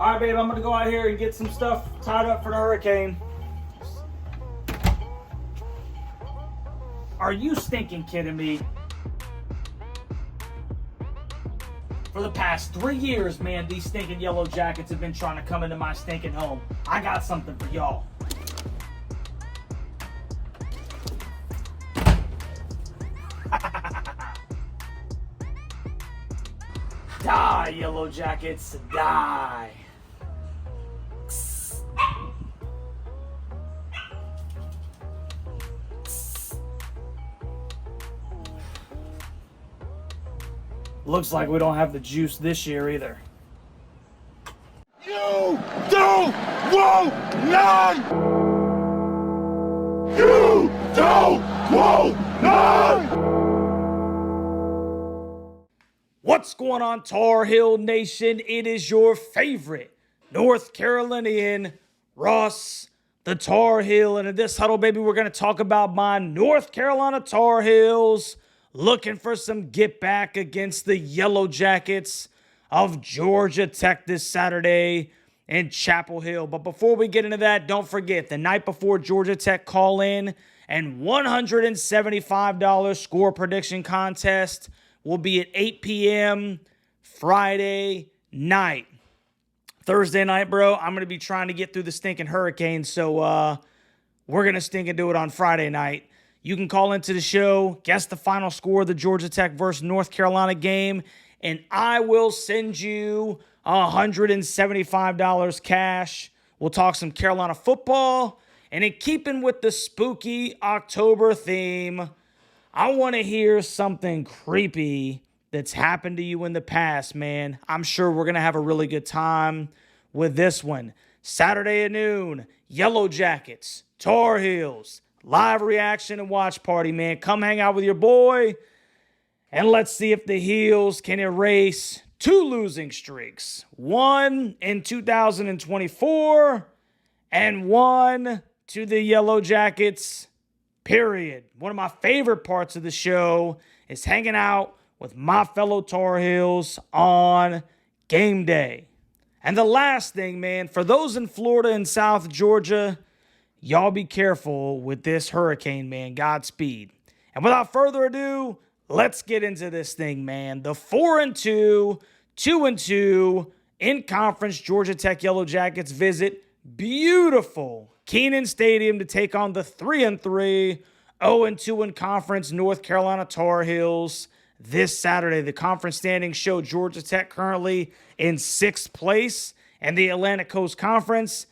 All right, babe, I'm going to go out here and get some stuff tied up for the hurricane. Are you stinking kidding me? For the past 3 years, man, these stinking Yellow Jackets have been trying to come into my stinking home. I got something for y'all. Die, Yellow Jackets, die. Looks like we don't have the juice this year either. You don't want none! You don't want none! What's going on, Tar Heel Nation? It is your favorite North Carolinian, Ross the Tar Heel. And in this huddle, baby, we're going to talk about my North Carolina Tar Heels looking for some get back against the Yellow Jackets of Georgia Tech this Saturday in Chapel Hill. But before we get into that, don't forget the night before Georgia Tech call-in and $175 score prediction contest will be at 8 p.m. Friday night. Thursday night, bro, I'm going to be trying to get through the stinking hurricane, so we're going to stink and do it on Friday night. You can call into the show, guess the final score of the Georgia Tech versus North Carolina game, and I will send you $175 cash. We'll talk some Carolina football, and in keeping with the spooky October theme, I want to hear something creepy that's happened to you in the past, man. I'm sure we're going to have a really good time with this one. Saturday at noon, Yellow Jackets, Tar Heels, live reaction and watch party, man. Come hang out with your boy, and let's see if the Heels can erase 2 losing streaks. One in 2024 and one to the Yellow Jackets, period. One of my favorite parts of the show is hanging out with my fellow Tar Heels on game day. And the last thing, man, for those in Florida and South Georgia, y'all be careful with this hurricane, man. Godspeed. And without further ado, let's get into this thing, man. The 4-2, 2-2 in conference Georgia Tech Yellow Jackets visit beautiful Kenan Stadium to take on the 3-3, 0-2 in conference North Carolina Tar Heels this Saturday. The conference standings show Georgia Tech currently in 6th place in the Atlantic Coast Conference.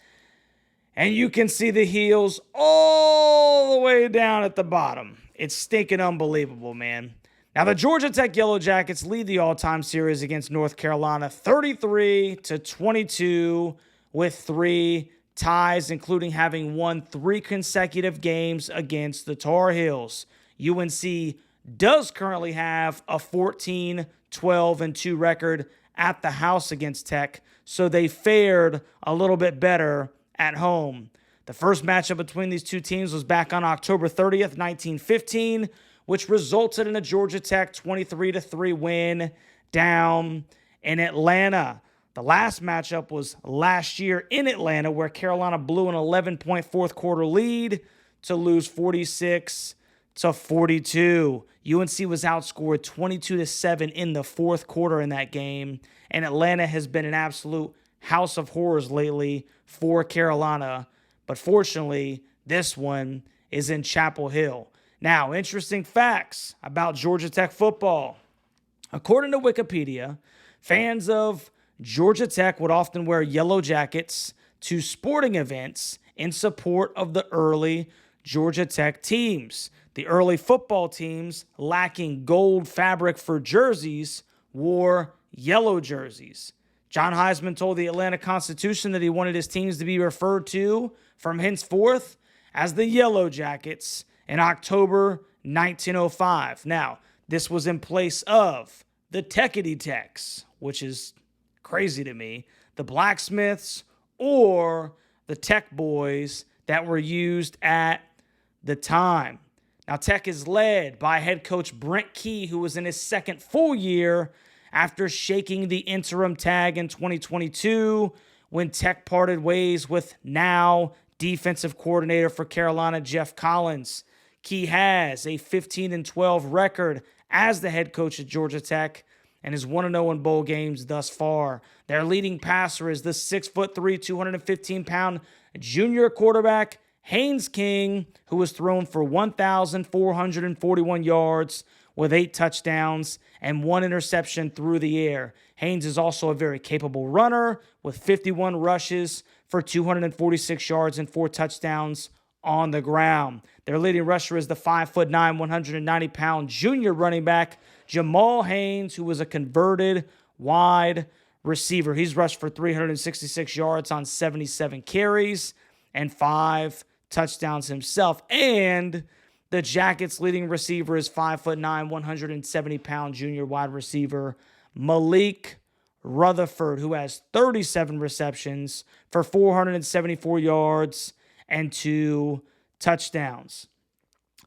And you can see the Heels all the way down at the bottom. It's stinking unbelievable, man. Now, the Georgia Tech Yellow Jackets lead the all-time series against North Carolina 33-22 with 3 ties, including having won 3 consecutive games against the Tar Heels. UNC does currently have a 14-12-2 record at the house against Tech, so they fared a little bit better at home. The first matchup between these two teams was back on October 30th, 1915, which resulted in a Georgia Tech 23-3 win down in Atlanta. The last matchup was last year in Atlanta, where Carolina blew an 11-point fourth quarter lead to lose 46-42. UNC was outscored 22-7 in the fourth quarter in that game, and Atlanta has been an absolute house of horrors lately for Carolina. But fortunately, this one is in Chapel Hill. Now, interesting facts about Georgia Tech football. According to Wikipedia, fans of Georgia Tech would often wear yellow jackets to sporting events in support of the early Georgia Tech teams. The early football teams, lacking gold fabric for jerseys, wore yellow jerseys. John Heisman told the Atlanta Constitution that he wanted his teams to be referred to from henceforth as the Yellow Jackets in October 1905. Now, this was in place of the Techity Techs, which is crazy to me, the Blacksmiths, or the Tech Boys that were used at the time. Now, Tech is led by head coach Brent Key, who was in his second full year after shaking the interim tag in 2022 when Tech parted ways with now defensive coordinator for Carolina, Jeff Collins. Key has a 15-12 record as the head coach at Georgia Tech and is 1-0 in bowl games thus far. Their leading passer is the 6'3", 215-pound junior quarterback, Haynes King, who has thrown for 1,441 yards with 8 touchdowns and 1 interception through the air. Haynes is also a very capable runner with 51 rushes for 246 yards and 4 touchdowns on the ground. Their leading rusher is the 5'9", 190-pound junior running back, Jamal Haynes, who was a converted wide receiver. He's rushed for 366 yards on 77 carries and 5 touchdowns himself. And the Jackets' leading receiver is 5'9", 170-pound junior wide receiver, Malik Rutherford, who has 37 receptions for 474 yards and 2 touchdowns.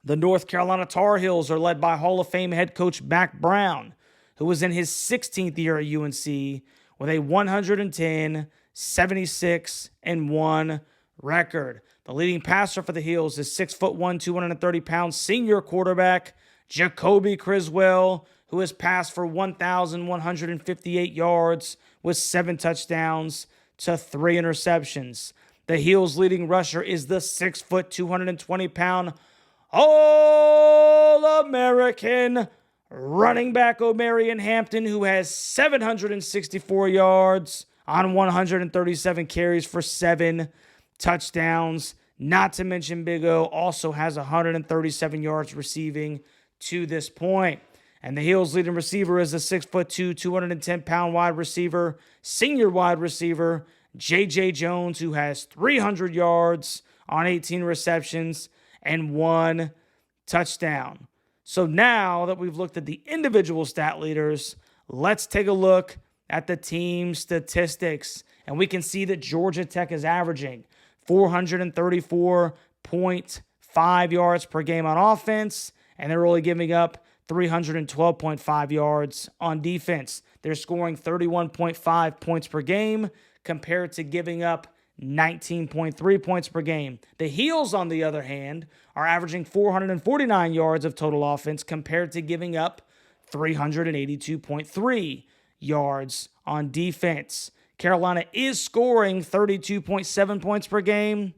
The North Carolina Tar Heels are led by Hall of Fame head coach Mack Brown, who was in his 16th year at UNC with a 110, 76-1 record. The leading passer for the Heels is 6'1", 230-pound senior quarterback Jacoby Criswell, who has passed for 1,158 yards with 7 touchdowns to 3 interceptions. The Heels' leading rusher is the 6', 220-pound All-American running back Omarion Hampton, who has 764 yards on 137 carries for 7 touchdowns. Not to mention Big O also has 137 yards receiving to this point. And the Heels' leading receiver is the 6'2", 210-pound wide receiver, senior wide receiver, J.J. Jones, who has 300 yards on 18 receptions and 1 touchdown. So now that we've looked at the individual stat leaders, let's take a look at the team statistics. And we can see that Georgia Tech is averaging 434.5 yards per game on offense, and they're only giving up 312.5 yards on defense. They're scoring 31.5 points per game compared to giving up 19.3 points per game. The Heels, on the other hand, are averaging 449 yards of total offense compared to giving up 382.3 yards on defense. Carolina is scoring 32.7 points per game,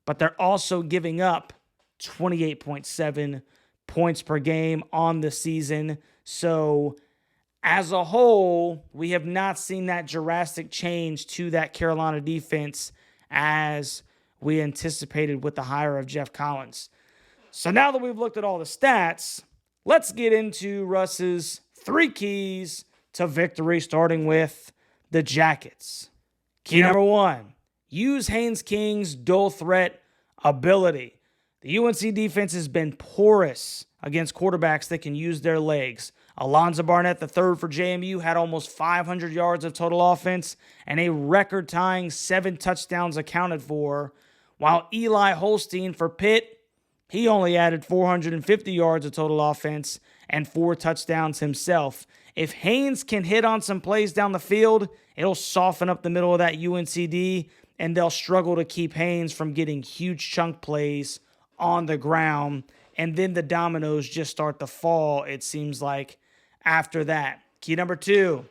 but they're also giving up 28.7 points per game on the season. So as a whole, we have not seen that drastic change to that Carolina defense as we anticipated with the hire of Jeff Collins. So now that we've looked at all the stats, let's get into Russ's 3 keys to victory, starting with the Jackets. Key number 1, use Haynes King's dual threat ability. The UNC defense has been porous against quarterbacks that can use their legs. Alonzo Barnett III for JMU had almost 500 yards of total offense and a record-tying 7 touchdowns accounted for, while Eli Holstein for Pitt, he only added 450 yards of total offense and 4 touchdowns himself. If Haynes can hit on some plays down the field, it'll soften up the middle of that UNCD, and they'll struggle to keep Haynes from getting huge chunk plays on the ground. And then the dominoes just start to fall, it seems like, after that. Key number 2,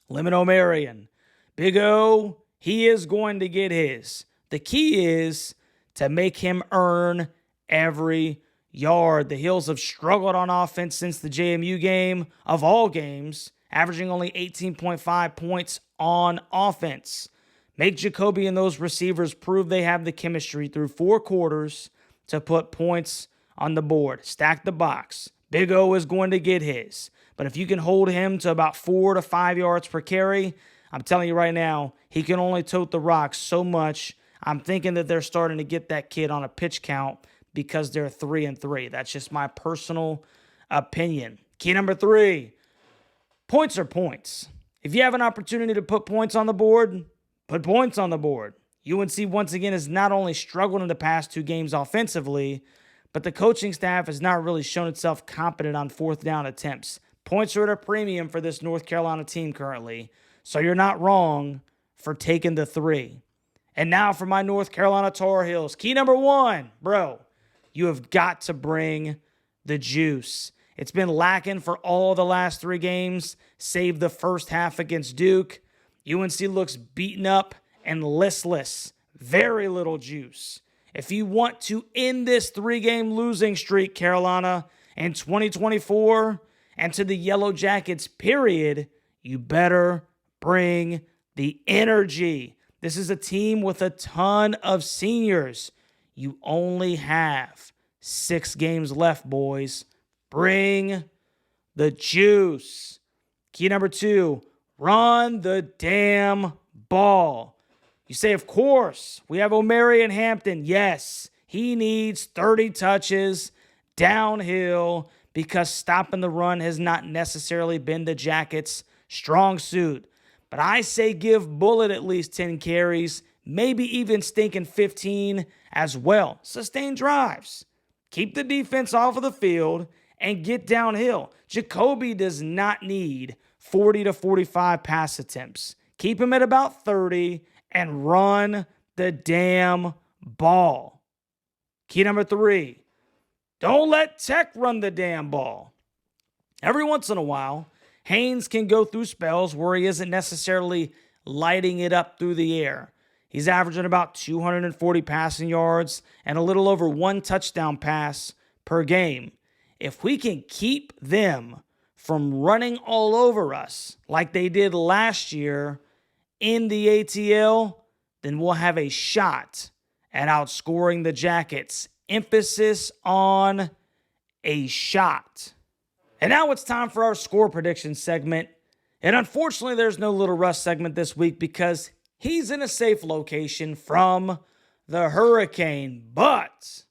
limit Omarion. Big O, he is going to get his. The key is to make him earn every yard. The Heels have struggled on offense since the JMU game, of all games, averaging only 18.5 points on offense. Make Jacoby and those receivers prove they have the chemistry through 4 quarters to put points on the board. Stack the box. Big O is going to get his. But if you can hold him to about 4 to 5 yards per carry, I'm telling you right now, he can only tote the rock so much. I'm thinking that they're starting to get that kid on a pitch count because they're 3-3. That's just my personal opinion. Key number 3, points are points. If you have an opportunity to put points on the board, put points on the board. UNC once again has not only struggled in the past 2 games offensively, but the coaching staff has not really shown itself competent on 4th down attempts. Points are at a premium for this North Carolina team currently, so you're not wrong for taking the 3. And now for my North Carolina Tar Heels. Key number 1, bro, you have got to bring the juice. It's been lacking for all the last 3 games, save the first half against Duke. UNC looks beaten up and listless. Very little juice. If you want to end this 3-game losing streak, Carolina, in 2024, and to the Yellow Jackets, period, you better bring the energy. This is a team with a ton of seniors. You only have 6 games left, boys. Bring the juice. Key number 2, run the damn ball. You say, of course, we have Omarion Hampton. Yes, he needs 30 touches downhill because stopping the run has not necessarily been the Jackets' strong suit. But I say give Bullitt at least 10 carries, maybe even stinking 15 as well. Sustain drives. Keep the defense off of the field and get downhill. Jacoby does not need 40 to 45 pass attempts. Keep him at about 30 and run the damn ball. Key number 3, don't let Tech run the damn ball. Every once in a while, Haynes can go through spells where he isn't necessarily lighting it up through the air. He's averaging about 240 passing yards and a little over 1 touchdown pass per game. If we can keep them from running all over us like they did last year in the ATL, then we'll have a shot at outscoring the Jackets. Emphasis on a shot. And now it's time for our score prediction segment. And unfortunately, there's no Little Russ segment this week because he's in a safe location from the hurricane. But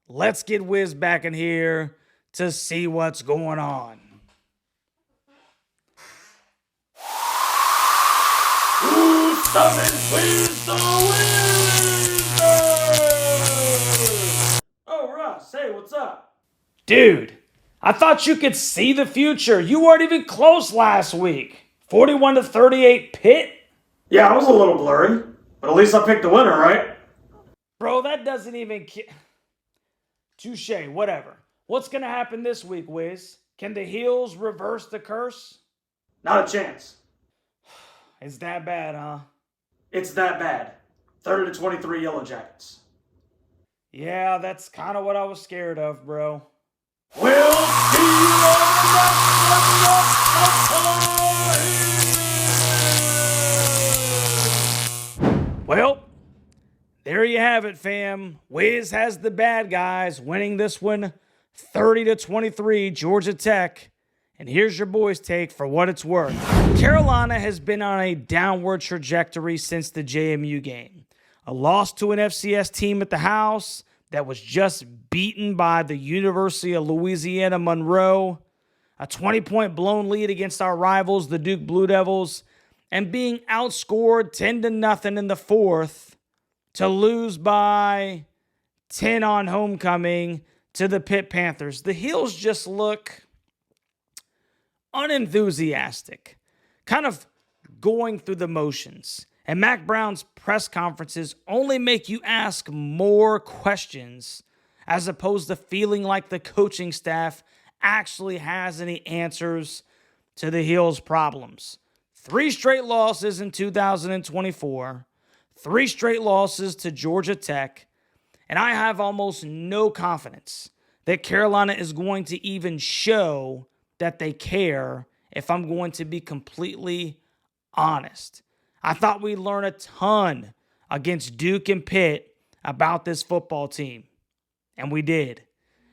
let's get Wiz back in here to see what's going on. Oh, Russ, hey, what's up? Dude, I thought you could see the future. You weren't even close last week. 41 to 38 Pitt? Yeah, I was a little blurry, but at least I picked the winner, right? Bro, that doesn't even... Touche, whatever. What's going to happen this week, Wiz? Can the Heels reverse the curse? Not a chance. It's that bad, huh? It's that bad. 30 to 23 Yellow Jackets. Yeah, that's kind of what I was scared of, bro. We'll see you on the next episode. Well, there you have it, fam. Wiz has the bad guys winning this one 30 to 23, Georgia Tech. And here's your boy's take for what it's worth. Carolina has been on a downward trajectory since the JMU game. A loss to an FCS team at the house that was just beaten by the University of Louisiana Monroe. A 20-point blown lead against our rivals, the Duke Blue Devils. And being outscored 10-0 in the fourth to lose by 10 on homecoming to the Pitt Panthers. The Heels just look unenthusiastic, kind of going through the motions. And Mac Brown's press conferences only make you ask more questions as opposed to feeling like the coaching staff actually has any answers to the Heels' problems. 3 straight losses in 2024, 3 straight losses to Georgia Tech, and I have almost no confidence that Carolina is going to even show that they care, if I'm going to be completely honest. I thought we'd learn a ton against Duke and Pitt about this football team, and we did.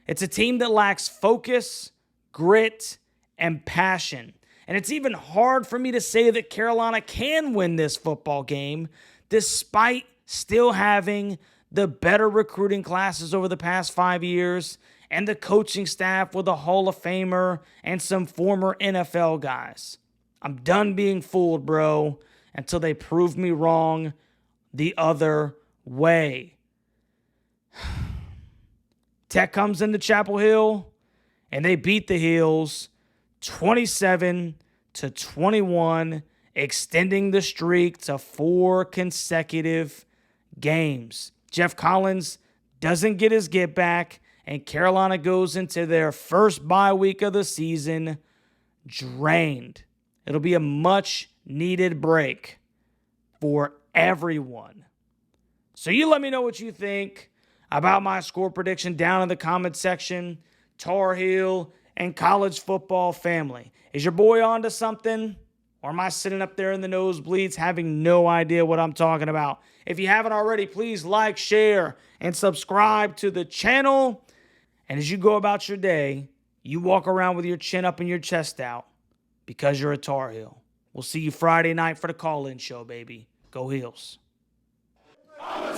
It's a team that lacks focus, grit, and passion. And it's even hard for me to say that Carolina can win this football game despite still having the better recruiting classes over the past 5 years and the coaching staff with a Hall of Famer and some former NFL guys. I'm done being fooled, bro, until they prove me wrong the other way. Tech comes into Chapel Hill, and they beat the Heels 27 to 21 extending the streak to 4 consecutive games. Jeff Collins doesn't get his get back, and Carolina goes into their first bye week of the season drained. It'll be a much needed break for everyone. So you let me know what you think about my score prediction down in the comment section. Tar Heel and college football family. Is your boy onto something? Or am I sitting up there in the nosebleeds having no idea what I'm talking about? If you haven't already, please like, share, and subscribe to the channel. And as you go about your day, you walk around with your chin up and your chest out because you're a Tar Heel. We'll see you Friday night for the call-in show, baby. Go Heels. I'm a